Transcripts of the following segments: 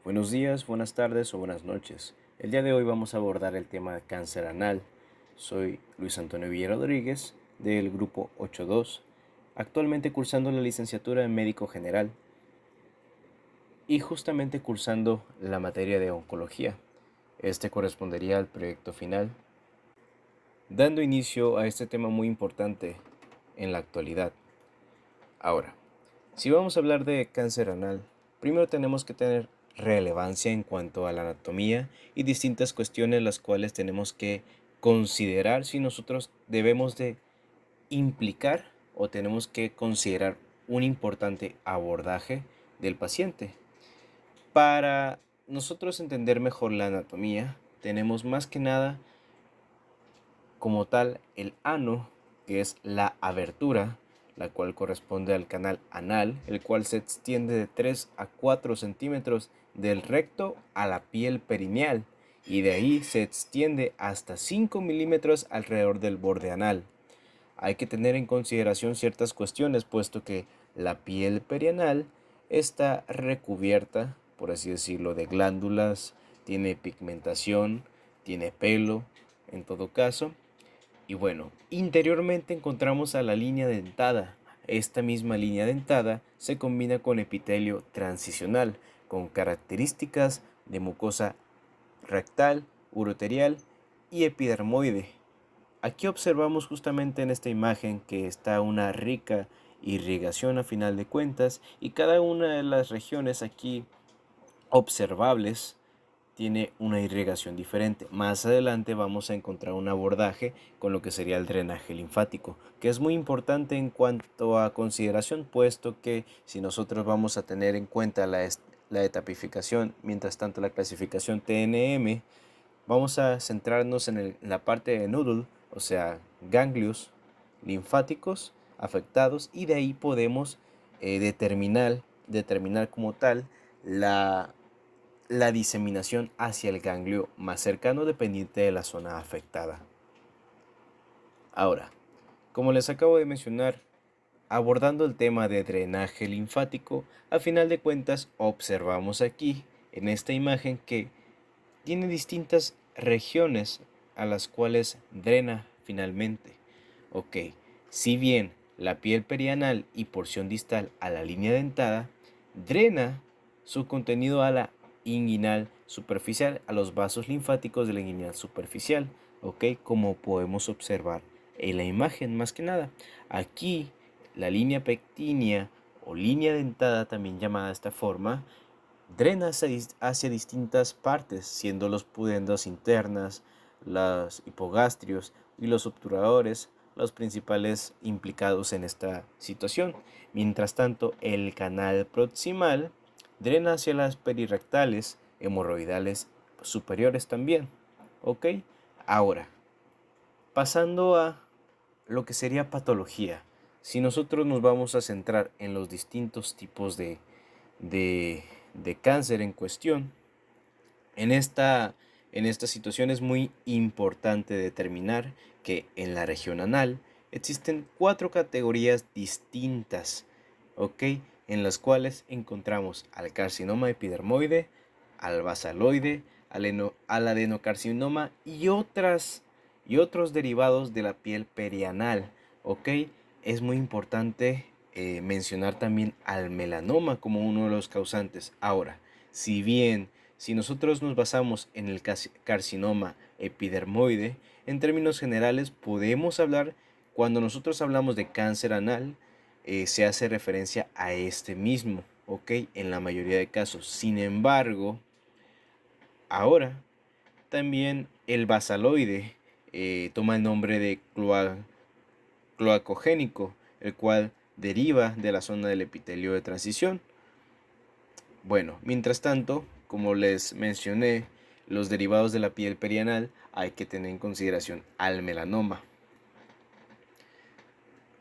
Buenos días, buenas tardes o buenas noches. El día de hoy vamos a abordar el tema de cáncer anal. Soy Luis Antonio Villa Rodríguez del grupo 82, actualmente cursando la licenciatura en médico general y justamente cursando la materia de oncología. Este correspondería al proyecto final, dando inicio a este tema muy importante en la actualidad. Ahora, si vamos a hablar de cáncer anal, primero tenemos que tener relevancia en cuanto a la anatomía y distintas cuestiones las cuales tenemos que considerar si nosotros debemos de implicar o tenemos que considerar un importante abordaje del paciente. Para nosotros entender mejor la anatomía, tenemos más que nada como tal el ano, que es la abertura, la cual corresponde al canal anal, el cual se extiende de 3 a 4 centímetros del recto a la piel perineal y de ahí se extiende hasta 5 milímetros alrededor del borde anal. Hay que tener en consideración ciertas cuestiones, puesto que la piel perianal está recubierta, por así decirlo, de glándulas, tiene pigmentación, tiene pelo, en todo caso, y bueno, interiormente encontramos a la línea dentada. Esta misma línea dentada se combina con epitelio transicional, con características de mucosa rectal, uroterial y epidermoide. Aquí observamos justamente en esta imagen que está una rica irrigación a final de cuentas y cada una de las regiones aquí observables tiene una irrigación diferente. Más adelante vamos a encontrar un abordaje con lo que sería el drenaje linfático, que es muy importante en cuanto a consideración, puesto que si nosotros vamos a tener en cuenta la etapificación, mientras tanto la clasificación TNM, vamos a centrarnos en la parte de noodle, o sea, ganglios linfáticos afectados, y de ahí podemos determinar como tal la diseminación hacia el ganglio más cercano dependiente de la zona afectada. Ahora, como les acabo de mencionar, abordando el tema de drenaje linfático, a final de cuentas observamos aquí en esta imagen que tiene distintas regiones a las cuales drena finalmente. Ok, si bien la piel perianal y porción distal a la línea dentada, drena su contenido a la inguinal superficial, a los vasos linfáticos de la inguinal superficial, ok, como podemos observar en la imagen más que nada. Aquí la línea pectínea o línea dentada, también llamada de esta forma, drena hacia distintas partes, siendo los pudendas internas, los hipogastrios y los obturadores los principales implicados en esta situación. Mientras tanto, el canal proximal drena hacia las perirectales, hemorroidales superiores también. ¿Ok? Ahora, pasando a lo que sería patología. Si nosotros nos vamos a centrar en los distintos tipos de, de cáncer en cuestión, en esta situación es muy importante determinar que en la región anal existen 4 categorías distintas, ¿ok? En las cuales encontramos al carcinoma epidermoide, al basaloide, al adenocarcinoma y otros derivados de la piel perianal, ¿ok? Es muy importante mencionar también al melanoma como uno de los causantes. Ahora, si nosotros nos basamos en el carcinoma epidermoide, en términos generales podemos hablar, cuando nosotros hablamos de cáncer anal, se hace referencia a este mismo, ¿ok? En la mayoría de casos. Sin embargo, ahora también el basaloide toma el nombre de cloacogénico, el cual deriva de la zona del epitelio de transición. Bueno, mientras tanto, como les mencioné, los derivados de la piel perianal hay que tener en consideración al melanoma.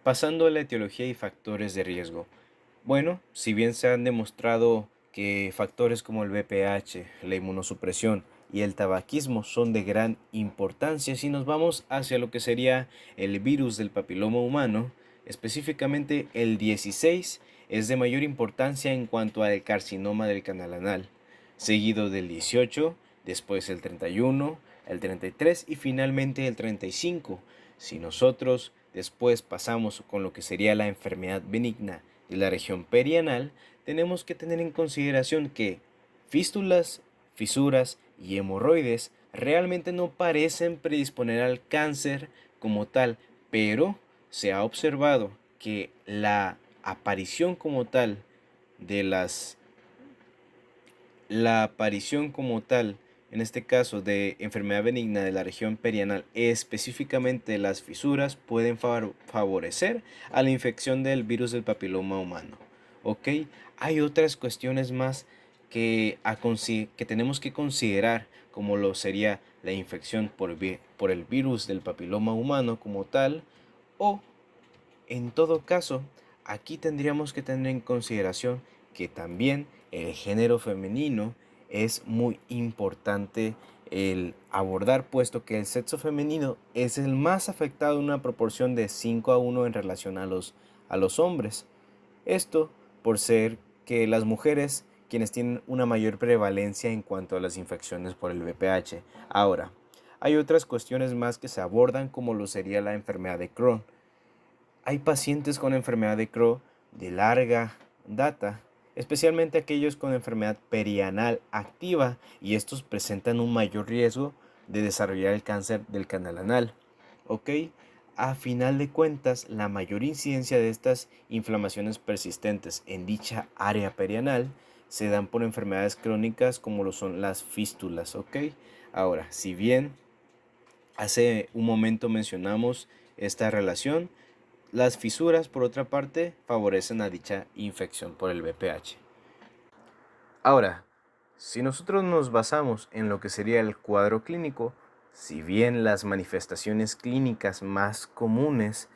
Pasando a la etiología y factores de riesgo. Bueno, si bien se han demostrado que factores como el VPH, la inmunosupresión y el tabaquismo son de gran importancia, si nos vamos hacia lo que sería el virus del papiloma humano, específicamente el 16 es de mayor importancia en cuanto al carcinoma del canal anal. seguido del 18, después el 31, el 33 y finalmente el 35. Si nosotros después pasamos con lo que sería la enfermedad benigna de la región perianal, tenemos que tener en consideración que fístulas, fisuras y hemorroides realmente no parecen predisponer al cáncer como tal, pero se ha observado que la aparición como tal de la aparición como tal, en este caso de enfermedad benigna de la región perianal, específicamente las fisuras, pueden favorecer a la infección del virus del papiloma humano. ¿Ok? Hay otras cuestiones más que tenemos que considerar, como lo sería la infección por el virus del papiloma humano como tal, o en todo caso, aquí tendríamos que tener en consideración que también el género femenino es muy importante el abordar, puesto que el sexo femenino es el más afectado en una proporción de 5-1 en relación a los hombres. Esto por ser que las mujeres quienes tienen una mayor prevalencia en cuanto a las infecciones por el VPH. Ahora, hay otras cuestiones más que se abordan, como lo sería la enfermedad de Crohn. Hay pacientes con enfermedad de Crohn de larga data, especialmente aquellos con enfermedad perianal activa, y estos presentan un mayor riesgo de desarrollar el cáncer del canal anal. ¿Ok? A final de cuentas, la mayor incidencia de estas inflamaciones persistentes en dicha área perianal se dan por enfermedades crónicas como lo son las fístulas. ¿Ok? Ahora, si bien hace un momento mencionamos esta relación, las fisuras, por otra parte, favorecen a dicha infección por el VPH. Ahora, si nosotros nos basamos en lo que sería el cuadro clínico, si bien las manifestaciones clínicas más comunes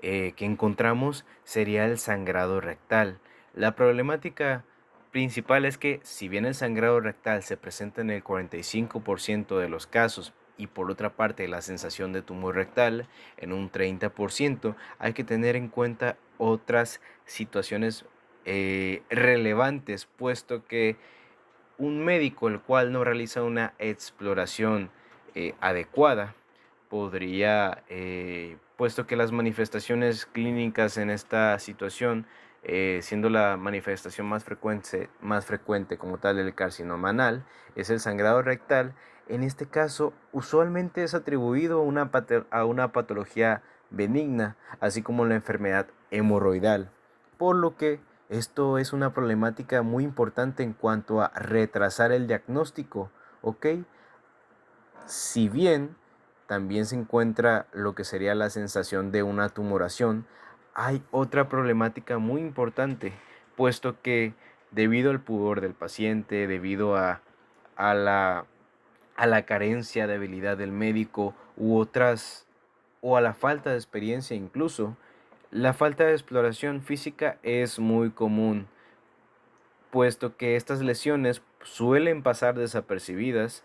que encontramos sería el sangrado rectal, la problemática principal es que si bien el sangrado rectal se presenta en el 45% de los casos, y por otra parte la sensación de tumor rectal en un 30%, hay que tener en cuenta otras situaciones relevantes, puesto que un médico el cual no realiza una exploración adecuada podría, puesto que las manifestaciones clínicas en esta situación, siendo la manifestación más frecuente como tal el carcinoma anal, es el sangrado rectal. En este caso, usualmente es atribuido a una patología benigna, así como la enfermedad hemorroidal, por lo que esto es una problemática muy importante en cuanto a retrasar el diagnóstico, ¿ok? Si bien también se encuentra lo que sería la sensación de una tumoración, hay otra problemática muy importante, puesto que debido al pudor del paciente, debido a la, a la carencia de habilidad del médico o a la falta de experiencia incluso, la falta de exploración física es muy común, puesto que estas lesiones suelen pasar desapercibidas,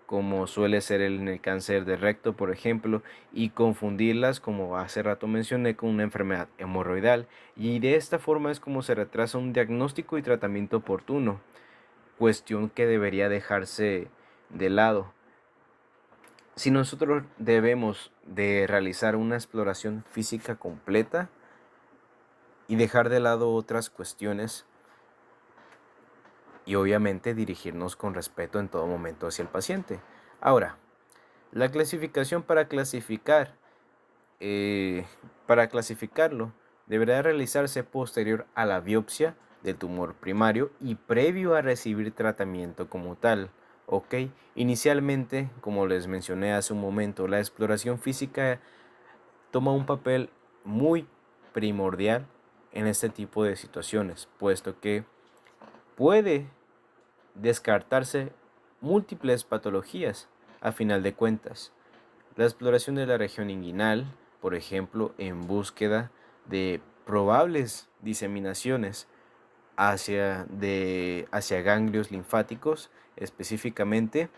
como suele ser en el cáncer de recto, por ejemplo, y confundirlas, como hace rato mencioné, con una enfermedad hemorroidal. Y de esta forma es como se retrasa un diagnóstico y tratamiento oportuno, cuestión que debería dejarse de lado. Si nosotros debemos de realizar una exploración física completa y dejar de lado otras cuestiones, y obviamente dirigirnos con respeto en todo momento hacia el paciente. Ahora, la clasificación para clasificarlo deberá realizarse posterior a la biopsia del tumor primario y previo a recibir tratamiento como tal. ¿Ok? Inicialmente, como les mencioné hace un momento, la exploración física toma un papel muy primordial en este tipo de situaciones, puesto que puede descartarse múltiples patologías a final de cuentas. La exploración de la región inguinal, por ejemplo, en búsqueda de probables diseminaciones hacia ganglios linfáticos específicamente.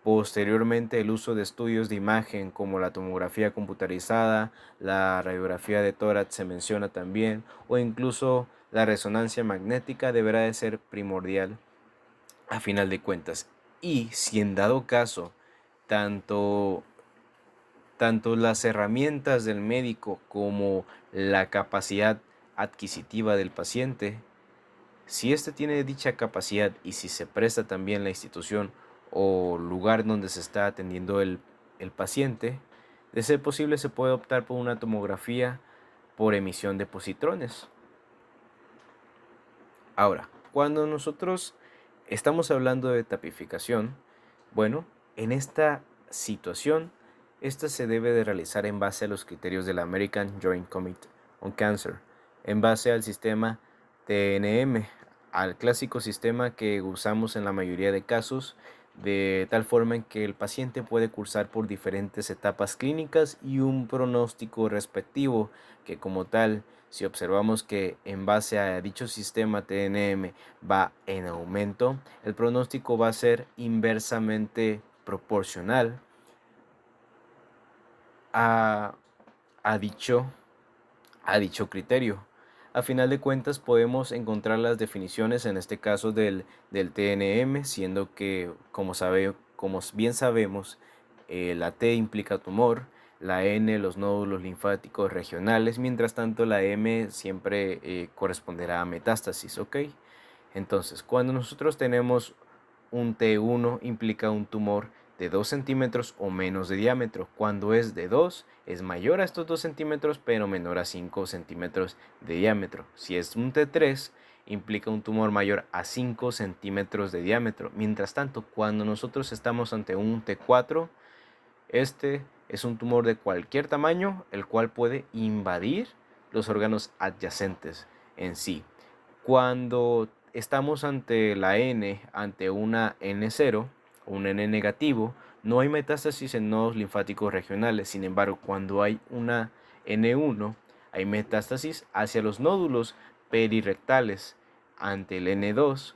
Posteriormente, el uso de estudios de imagen como la tomografía computarizada, la radiografía de tórax se menciona también, o incluso la resonancia magnética deberá de ser primordial a final de cuentas. Y si en dado caso, tanto, tanto las herramientas del médico como la capacidad adquisitiva del paciente, si éste tiene dicha capacidad y si se presta también la institución o lugar donde se está atendiendo el paciente, de ser posible se puede optar por una tomografía por emisión de positrones. Ahora, cuando nosotros estamos hablando de tapificación, bueno, en esta situación, esta se debe de realizar en base a los criterios del American Joint Committee on Cancer, en base al sistema TNM, al clásico sistema que usamos en la mayoría de casos, de tal forma en que el paciente puede cursar por diferentes etapas clínicas y un pronóstico respectivo que como tal, si observamos que en base a dicho sistema TNM va en aumento, el pronóstico va a ser inversamente proporcional a, a dicho, a dicho criterio. A final de cuentas podemos encontrar las definiciones en este caso del TNM, siendo que como bien sabemos, la T implica tumor, la N los nódulos linfáticos regionales, mientras tanto la M siempre corresponderá a metástasis, ¿ok? Entonces, cuando nosotros tenemos un T1 implica un tumor de 2 centímetros o menos de diámetro. Cuando es de 2, es mayor a estos 2 centímetros, pero menor a 5 centímetros de diámetro. Si es un T3, implica un tumor mayor a 5 centímetros de diámetro. Mientras tanto, cuando nosotros estamos ante un T4, este es un tumor de cualquier tamaño, el cual puede invadir los órganos adyacentes en sí. Cuando estamos ante la N, ante una N0, un N negativo, no hay metástasis en nodos linfáticos regionales. Sin embargo, cuando hay una N1, hay metástasis hacia los nódulos perirectales. Ante el N2,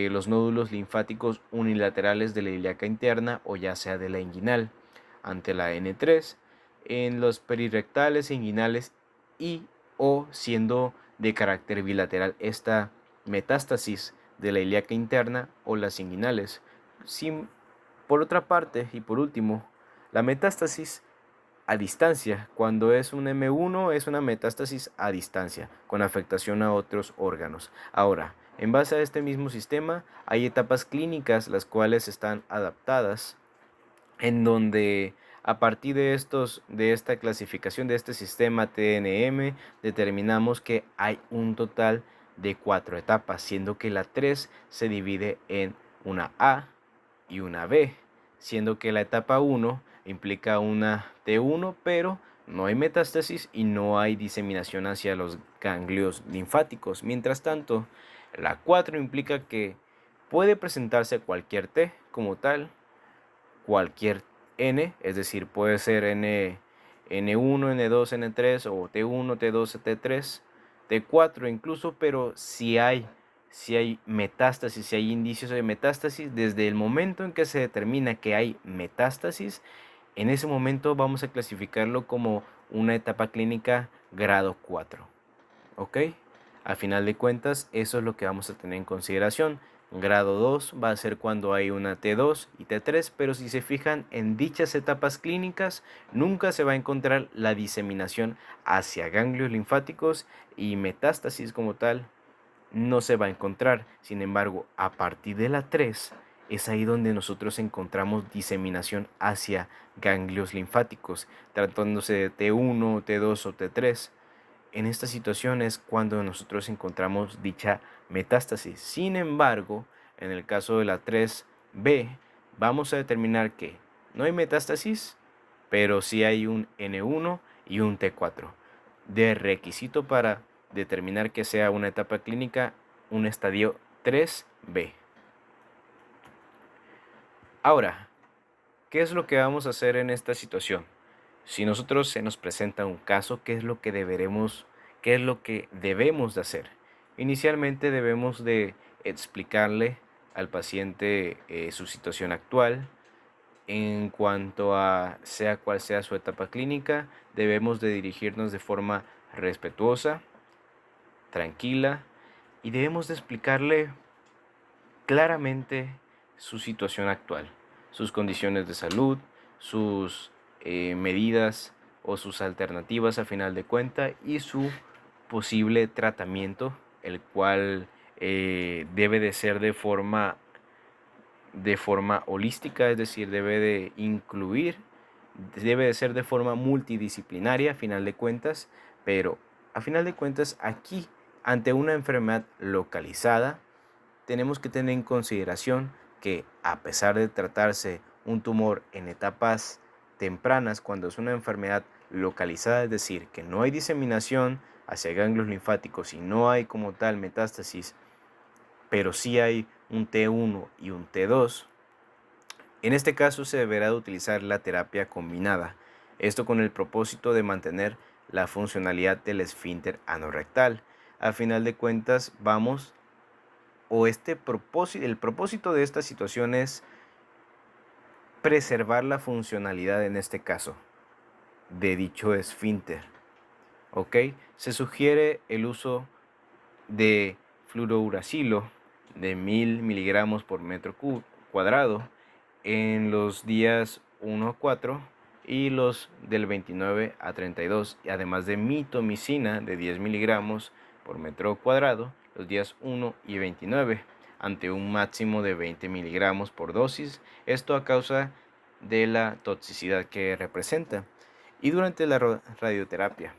los nódulos linfáticos unilaterales de la ilíaca interna o ya sea de la inguinal. Ante la N3, en los perirectales, inguinales y o siendo de carácter bilateral esta metástasis de la ilíaca interna o las inguinales. Por otra parte, y por último, la metástasis a distancia, cuando es un M1, es una metástasis a distancia, con afectación a otros órganos. Ahora, en base a este mismo sistema, hay etapas clínicas las cuales están adaptadas en donde a partir de esta clasificación de este sistema TNM determinamos que hay un total de 4 etapas, siendo que la 3 se divide en una A y una B, siendo que la etapa 1 implica una T1, pero no hay metástasis y no hay diseminación hacia los ganglios linfáticos. Mientras tanto, la 4 implica que puede presentarse cualquier T como tal, cualquier N, es decir, puede ser N1, N2, N3 o T1, T2, T3, T4 incluso, pero si hay metástasis, si hay indicios de metástasis, desde el momento en que se determina que hay metástasis, en ese momento vamos a clasificarlo como una etapa clínica grado 4. ¿Ok? Al final de cuentas, eso es lo que vamos a tener en consideración. Grado 2 va a ser cuando hay una T2 y T3, pero si se fijan en dichas etapas clínicas, nunca se va a encontrar la diseminación hacia ganglios linfáticos y metástasis como tal no se va a encontrar. Sin embargo, a partir de la 3 es ahí donde nosotros encontramos diseminación hacia ganglios linfáticos, tratándose de T1, T2 o T3. En esta situación es cuando nosotros encontramos dicha metástasis. Sin embargo, en el caso de la 3B, vamos a determinar que no hay metástasis, pero sí hay un N1 y un T4. De requisito para determinar que sea una etapa clínica, un estadio 3B. Ahora, ¿qué es lo que vamos a hacer en esta situación? Si nosotros se nos presenta un caso, qué es lo que debemos de hacer? Inicialmente debemos de explicarle al paciente su situación actual. En cuanto a sea cual sea su etapa clínica, debemos de dirigirnos de forma respetuosa, tranquila y debemos de explicarle claramente su situación actual, sus condiciones de salud, sus medidas o sus alternativas a final de cuenta y su posible tratamiento, el cual debe de ser de forma holística, es decir, debe de incluir, debe de ser de forma multidisciplinaria a final de cuentas, pero a final de cuentas aquí, ante una enfermedad localizada, tenemos que tener en consideración que a pesar de tratarse un tumor en etapas tempranas, cuando es una enfermedad localizada, es decir, que no hay diseminación hacia ganglios linfáticos y no hay como tal metástasis, pero sí hay un T1 y un T2, en este caso se deberá de utilizar la terapia combinada, esto con el propósito de mantener la funcionalidad del esfínter anorrectal. A final de cuentas, el propósito de esta situación es preservar la funcionalidad, en este caso, de dicho esfínter. ¿Ok? Se sugiere el uso de fluorouracilo de 1000 miligramos por metro cuadrado en los días 1 a 4 y los del 29 a 32, y además de mitomicina de 10 miligramos por metro cuadrado los días 1 y 29, ante un máximo de 20 miligramos por dosis, esto a causa de la toxicidad que representa. Y durante la radioterapia,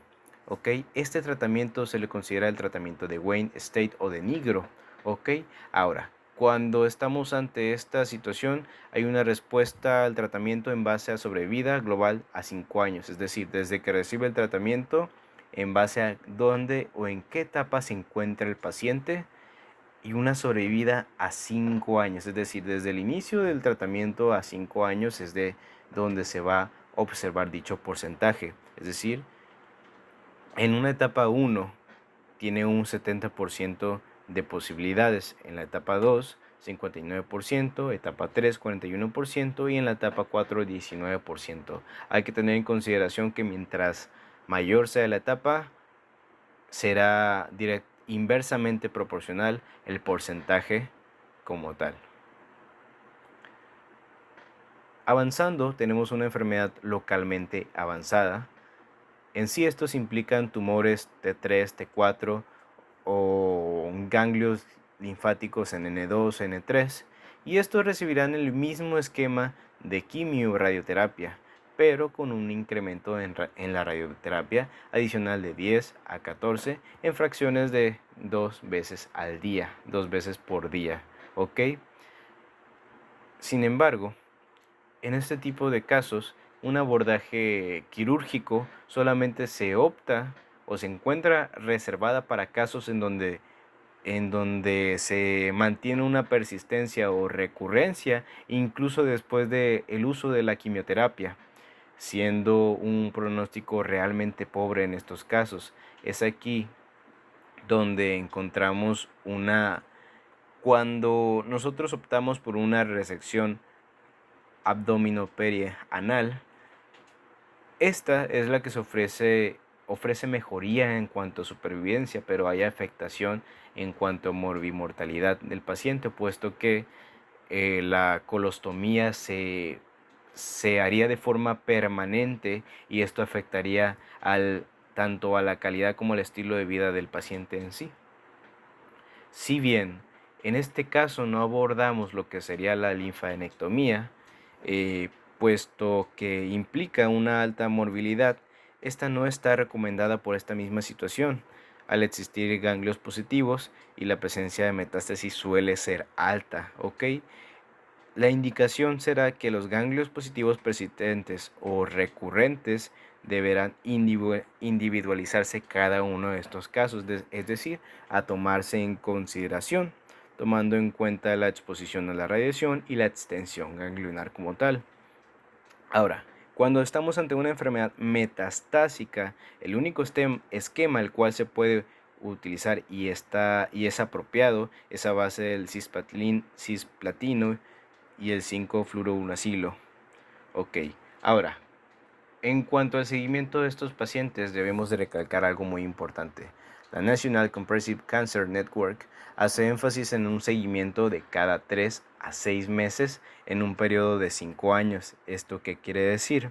¿ok? Este tratamiento se le considera el tratamiento de Wayne State o de Nigro, ¿ok? Ahora, cuando estamos ante esta situación, hay una respuesta al tratamiento en base a sobrevida global a 5 años, es decir, desde que recibe el tratamiento, en base a dónde o en qué etapa se encuentra el paciente, y una sobrevida a 5 años, es decir, desde el inicio del tratamiento a 5 años es de donde se va a observar dicho porcentaje, es decir, en una etapa 1 tiene un 70% de posibilidades, en la etapa 2 59%, etapa 3 41% y en la etapa 4 19%. Hay que tener en consideración que mientras mayor sea la etapa, será inversamente proporcional el porcentaje como tal. Avanzando, tenemos una enfermedad localmente avanzada. En sí estos implican tumores T3, T4 o ganglios linfáticos en N2, N3, y estos recibirán el mismo esquema de quimio-radioterapia, pero con un incremento en la radioterapia adicional de 10 a 14 en fracciones de 2 veces al día, 2 veces por día, ¿ok? Sin embargo, en este tipo de casos, un abordaje quirúrgico solamente se opta o se encuentra reservada para casos en donde se mantiene una persistencia o recurrencia incluso después del uso de la quimioterapia, siendo un pronóstico realmente pobre en estos casos. Es aquí donde encontramos cuando nosotros optamos por una resección abdominoperianal, esta es la que ofrece mejoría en cuanto a supervivencia, pero hay afectación en cuanto a morbimortalidad del paciente, puesto que la colostomía se haría de forma permanente y esto afectaría tanto a la calidad como al estilo de vida del paciente en sí. Si bien en este caso no abordamos lo que sería la linfadenectomía, puesto que implica una alta morbilidad, esta no está recomendada por esta misma situación. Al existir ganglios positivos y la presencia de metástasis suele ser alta, ¿ok? La indicación será que los ganglios positivos persistentes o recurrentes deberán individualizarse cada uno de estos casos, es decir, a tomarse en consideración, tomando en cuenta la exposición a la radiación y la extensión ganglionar como tal. Ahora, cuando estamos ante una enfermedad metastásica, el único esquema el cual se puede utilizar y es apropiado es a base del cisplatino y el 5-fluorouracilo. Ok, ahora, en cuanto al seguimiento de estos pacientes, debemos de recalcar algo muy importante. La National Comprehensive Cancer Network hace énfasis en un seguimiento de cada 3 a 6 meses en un periodo de 5 años. ¿Esto qué quiere decir?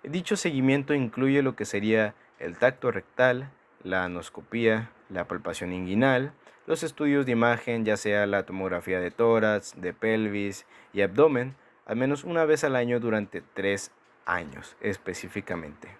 Dicho seguimiento incluye lo que sería el tacto rectal, la anoscopía, la palpación inguinal, los estudios de imagen, ya sea la tomografía de tórax, de pelvis y abdomen, al menos una vez al año durante 3 años específicamente.